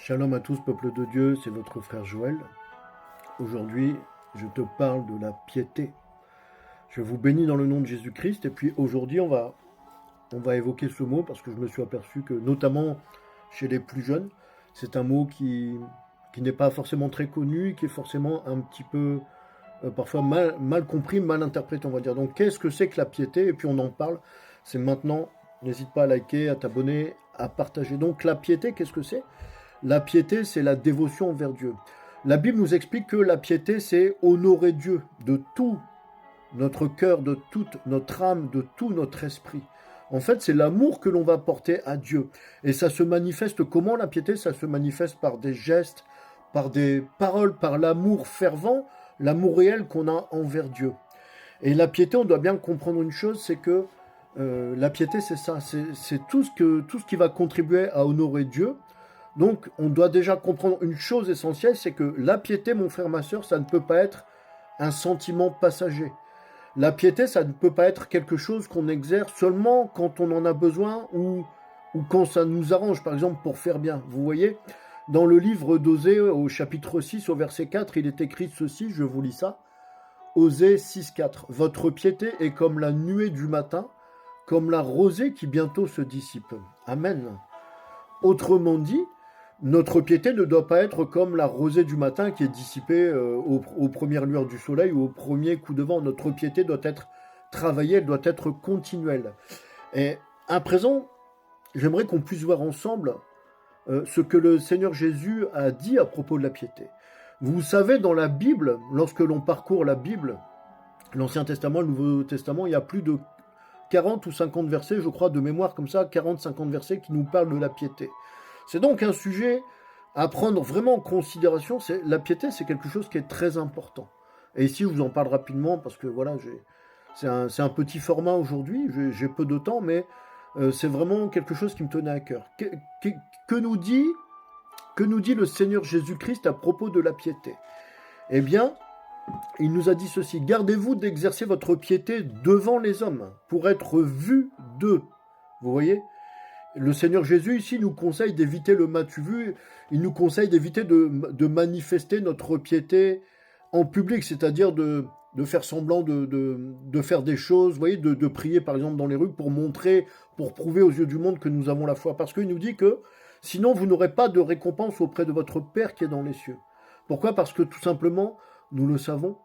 Shalom à tous, peuple de Dieu, c'est votre frère Joël. Aujourd'hui, je te parle de la piété. Je vous bénis dans le nom de Jésus-Christ. Et puis aujourd'hui, on va évoquer ce mot parce que je me suis aperçu que, notamment chez les plus jeunes, c'est un mot qui n'est pas forcément très connu, qui est forcément un petit peu, parfois mal compris, mal interprété, on va dire. Donc, qu'est-ce que c'est que la piété? Et puis on en parle. C'est maintenant. N'hésite pas à liker, à t'abonner, à partager. Donc, la piété, qu'est-ce que c'est? La piété, c'est la dévotion envers Dieu. La Bible nous explique que la piété, c'est honorer Dieu de tout notre cœur, de toute notre âme, de tout notre esprit. En fait, c'est l'amour que l'on va porter à Dieu. Et ça se manifeste comment, la piété? Ça se manifeste par des gestes, par des paroles, par l'amour fervent, l'amour réel qu'on a envers Dieu. Et la piété, on doit bien comprendre une chose, c'est que la piété, c'est ça, c'est tout ce qui va contribuer à honorer Dieu. Donc, on doit déjà comprendre une chose essentielle, c'est que la piété, mon frère, ma soeur, ça ne peut pas être un sentiment passager. La piété, ça ne peut pas être quelque chose qu'on exerce seulement quand on en a besoin ou quand ça nous arrange, par exemple, pour faire bien. Vous voyez, dans le livre d'Osée, au chapitre 6, au verset 4, il est écrit ceci, je vous lis ça. Osée 6, 4. Votre piété est comme la nuée du matin, comme la rosée qui bientôt se dissipe. Amen. Autrement dit, notre piété ne doit pas être comme la rosée du matin qui est dissipée aux premières lueurs du soleil ou au premier coup de vent. Notre piété doit être travaillée, elle doit être continuelle. Et à présent, j'aimerais qu'on puisse voir ensemble ce que le Seigneur Jésus a dit à propos de la piété. Vous savez, dans la Bible, lorsque l'on parcourt la Bible, l'Ancien Testament, le Nouveau Testament, il y a plus de 40 ou 50 versets, je crois, de mémoire comme ça, 40-50 versets qui nous parlent de la piété. C'est donc un sujet à prendre vraiment en considération. La piété, c'est quelque chose qui est très important. Et ici, je vous en parle rapidement parce que voilà, c'est un petit format aujourd'hui. J'ai peu de temps, mais c'est vraiment quelque chose qui me tenait à cœur. Que nous dit le Seigneur Jésus-Christ à propos de la piété? Eh bien, il nous a dit ceci. Gardez-vous d'exercer votre piété devant les hommes pour être vu d'eux. Vous voyez? Le Seigneur Jésus, ici, nous conseille d'éviter le m'as-tu vu, il nous conseille d'éviter de manifester notre piété en public, c'est-à-dire de faire semblant de faire des choses, vous voyez, de prier par exemple dans les rues pour montrer, pour prouver aux yeux du monde que nous avons la foi. Parce qu'il nous dit que sinon vous n'aurez pas de récompense auprès de votre Père qui est dans les cieux. Pourquoi? Parce que tout simplement, nous le savons,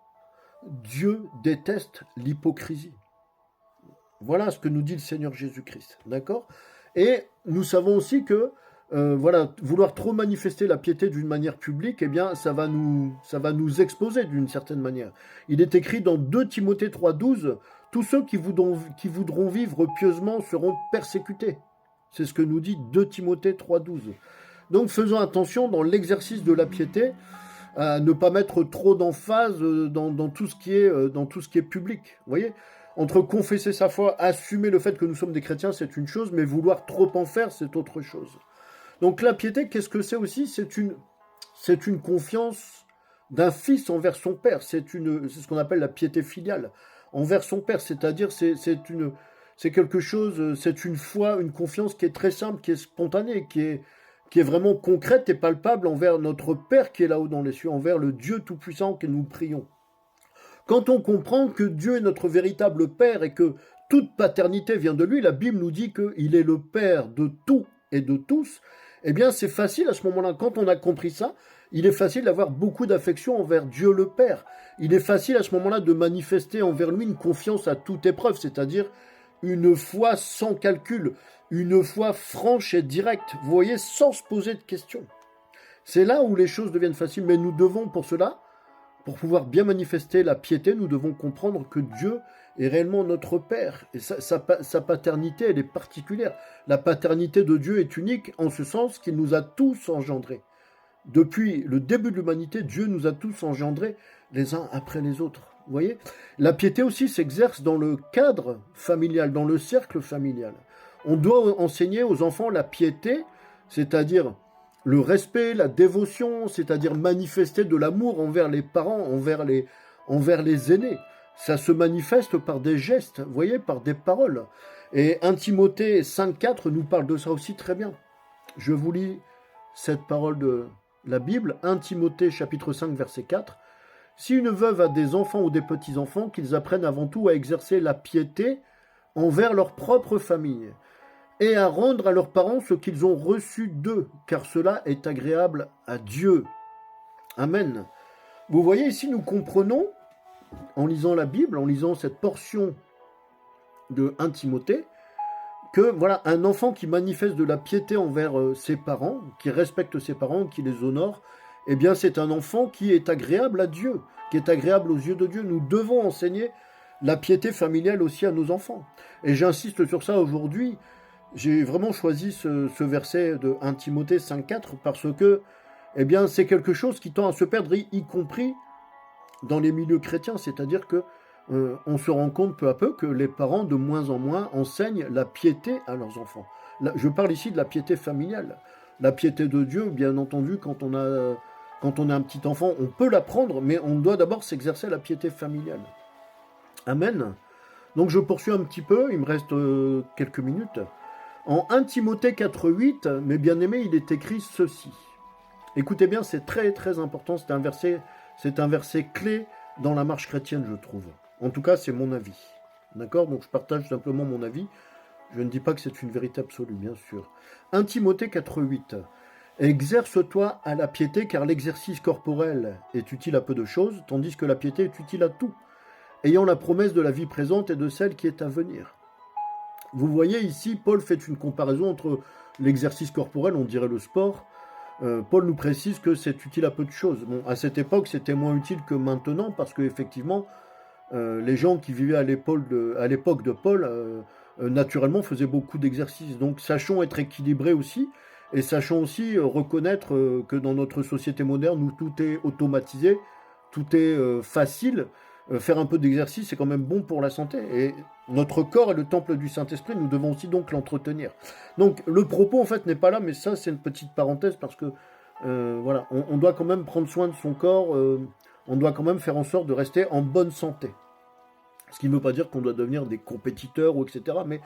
Dieu déteste l'hypocrisie. Voilà ce que nous dit le Seigneur Jésus-Christ, d'accord? Et nous savons aussi que voilà, vouloir trop manifester la piété d'une manière publique, eh bien, ça va nous exposer d'une certaine manière. Il est écrit dans 2 Timothée 3,12, tous ceux qui voudront vivre pieusement seront persécutés. C'est ce que nous dit 2 Timothée 3,12. Donc faisons attention dans l'exercice de la piété à ne pas mettre trop d'emphase dans tout ce qui est public. Vous voyez? Entre confesser sa foi, assumer le fait que nous sommes des chrétiens, c'est une chose, mais vouloir trop en faire, c'est autre chose. Donc la piété, qu'est-ce que c'est aussi? C'est une confiance d'un fils envers son père. C'est ce qu'on appelle la piété filiale envers son père. C'est-à-dire, c'est quelque chose, c'est une foi, une confiance qui est très simple, qui est spontanée, qui est vraiment concrète et palpable envers notre Père qui est là-haut dans les cieux, envers le Dieu Tout-Puissant que nous prions. Quand on comprend que Dieu est notre véritable Père et que toute paternité vient de lui, la Bible nous dit qu'il est le Père de tout et de tous, eh bien c'est facile à ce moment-là. Quand on a compris ça, il est facile d'avoir beaucoup d'affection envers Dieu le Père. Il est facile à ce moment-là de manifester envers lui une confiance à toute épreuve, c'est-à-dire une foi sans calcul, une foi franche et directe, vous voyez, sans se poser de questions. C'est là où les choses deviennent faciles, mais nous devons pour cela, pour pouvoir bien manifester la piété, nous devons comprendre que Dieu est réellement notre Père. Et sa paternité, elle est particulière. La paternité de Dieu est unique en ce sens qu'il nous a tous engendrés. Depuis le début de l'humanité, Dieu nous a tous engendrés les uns après les autres. Vous voyez? La piété aussi s'exerce dans le cadre familial, dans le cercle familial. On doit enseigner aux enfants la piété, c'est-à-dire le respect, la dévotion, c'est-à-dire manifester de l'amour envers les parents, envers les aînés. Ça se manifeste par des gestes, vous voyez, par des paroles. Et 1 Timothée 5,4 nous parle de ça aussi très bien. Je vous lis cette parole de la Bible, 1 Timothée chapitre 5 verset 4. Si une veuve a des enfants ou des petits-enfants, qu'ils apprennent avant tout à exercer la piété envers leur propre famille et à rendre à leurs parents ce qu'ils ont reçu d'eux, car cela est agréable à Dieu. Amen. Vous voyez ici, nous comprenons, en lisant la Bible, en lisant cette portion de 1 Timothée, que voilà, un enfant qui manifeste de la piété envers ses parents, qui respecte ses parents, qui les honore, eh bien c'est un enfant qui est agréable à Dieu, qui est agréable aux yeux de Dieu. Nous devons enseigner la piété familiale aussi à nos enfants. Et j'insiste sur ça aujourd'hui. J'ai vraiment choisi ce verset de 1 Timothée 5,4 parce que eh bien, c'est quelque chose qui tend à se perdre, y compris dans les milieux chrétiens. C'est-à-dire que on se rend compte peu à peu que les parents, de moins en moins, enseignent la piété à leurs enfants. Là, je parle ici de la piété familiale. La piété de Dieu, bien entendu, quand on a un petit enfant, on peut l'apprendre, mais on doit d'abord s'exercer la piété familiale. Amen. Donc je poursuis un petit peu, il me reste quelques minutes. En 1 Timothée 4,8, mes bien-aimés, il est écrit ceci. Écoutez bien, c'est très très important, c'est un verset clé dans la marche chrétienne, je trouve. En tout cas, c'est mon avis. D'accord? Donc je partage simplement mon avis. Je ne dis pas que c'est une vérité absolue, bien sûr. 1 Timothée 4,8. Exerce-toi à la piété, car l'exercice corporel est utile à peu de choses, tandis que la piété est utile à tout, ayant la promesse de la vie présente et de celle qui est à venir. Vous voyez ici, Paul fait une comparaison entre l'exercice corporel, on dirait le sport. Paul nous précise que c'est utile à peu de choses. Bon, à cette époque, c'était moins utile que maintenant, parce qu'effectivement, les gens qui vivaient à l'époque de Paul, naturellement, faisaient beaucoup d'exercices. Donc, sachons être équilibrés aussi, et sachons aussi reconnaître que dans notre société moderne, où tout est automatisé, tout est facile, faire un peu d'exercice, c'est quand même bon pour la santé. Et notre corps est le temple du Saint-Esprit, nous devons aussi donc l'entretenir. Donc, le propos, en fait, n'est pas là, mais ça, c'est une petite parenthèse, parce que, voilà, on doit quand même prendre soin de son corps, on doit quand même faire en sorte de rester en bonne santé. Ce qui ne veut pas dire qu'on doit devenir des compétiteurs, ou etc., mais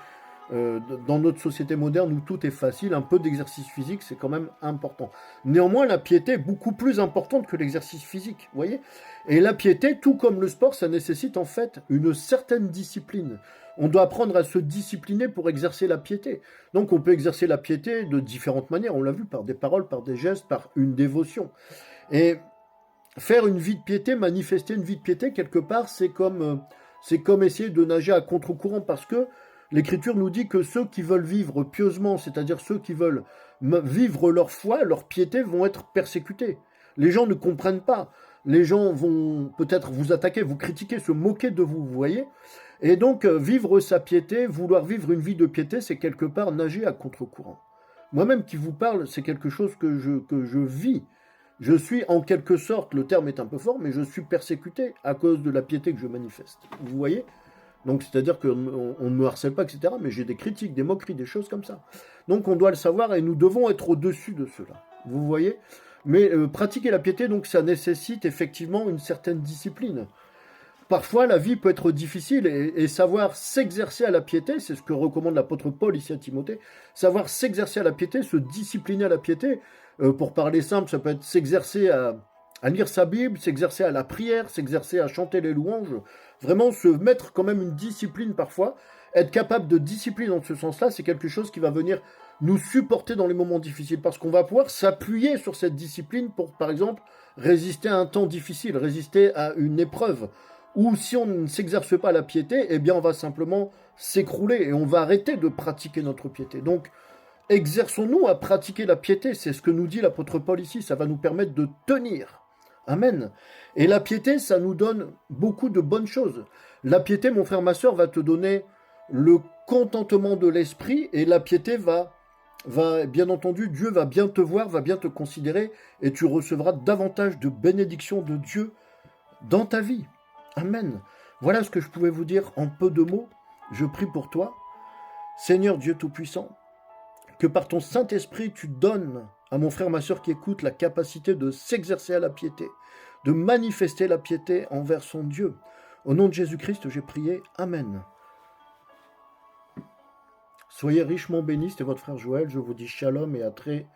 dans notre société moderne où tout est facile, un peu d'exercice physique, c'est quand même important. Néanmoins, la piété est beaucoup plus importante que l'exercice physique, vous voyez. Et la piété, tout comme le sport, ça nécessite en fait une certaine discipline. On doit apprendre à se discipliner pour exercer la piété. Donc on peut exercer la piété de différentes manières, on l'a vu, par des paroles, par des gestes, par une dévotion. Et faire une vie de piété, manifester une vie de piété, quelque part, c'est comme essayer de nager à contre-courant, parce que l'Écriture nous dit que ceux qui veulent vivre pieusement, c'est-à-dire ceux qui veulent vivre leur foi, leur piété, vont être persécutés. Les gens ne comprennent pas. Les gens vont peut-être vous attaquer, vous critiquer, se moquer de vous, vous voyez. Et donc, vivre sa piété, vouloir vivre une vie de piété, c'est quelque part nager à contre-courant. Moi-même qui vous parle, c'est quelque chose que je vis. Je suis en quelque sorte, le terme est un peu fort, mais je suis persécuté à cause de la piété que je manifeste. Vous voyez ? Donc, c'est-à-dire qu'on ne me harcèle pas, etc., mais j'ai des critiques, des moqueries, des choses comme ça. Donc, on doit le savoir et nous devons être au-dessus de cela. Vous voyez ? Mais pratiquer la piété, donc, ça nécessite effectivement une certaine discipline. Parfois, la vie peut être difficile et savoir s'exercer à la piété, c'est ce que recommande l'apôtre Paul ici à Timothée, savoir s'exercer à la piété, se discipliner à la piété, pour parler simple, ça peut être s'exercer à lire sa Bible, s'exercer à la prière, s'exercer à chanter les louanges, vraiment se mettre quand même une discipline parfois, être capable de discipline dans ce sens-là, c'est quelque chose qui va venir nous supporter dans les moments difficiles, parce qu'on va pouvoir s'appuyer sur cette discipline pour, par exemple, résister à un temps difficile, résister à une épreuve, ou si on ne s'exerce pas à la piété, eh bien on va simplement s'écrouler et on va arrêter de pratiquer notre piété. Donc, exerçons-nous à pratiquer la piété, c'est ce que nous dit l'apôtre Paul ici, ça va nous permettre de tenir. Amen. Et la piété, ça nous donne beaucoup de bonnes choses. La piété, mon frère, ma soeur, va te donner le contentement de l'esprit, et la piété va, bien entendu, Dieu va bien te voir, va bien te considérer, et tu recevras davantage de bénédictions de Dieu dans ta vie. Amen. Voilà ce que je pouvais vous dire en peu de mots. Je prie pour toi. Seigneur Dieu Tout-Puissant, que par ton Saint-Esprit, tu donnes à mon frère, ma soeur qui écoute, la capacité de s'exercer à la piété, de manifester la piété envers son Dieu. Au nom de Jésus-Christ, j'ai prié. Amen. Soyez richement bénis, c'était votre frère Joël. Je vous dis shalom et à très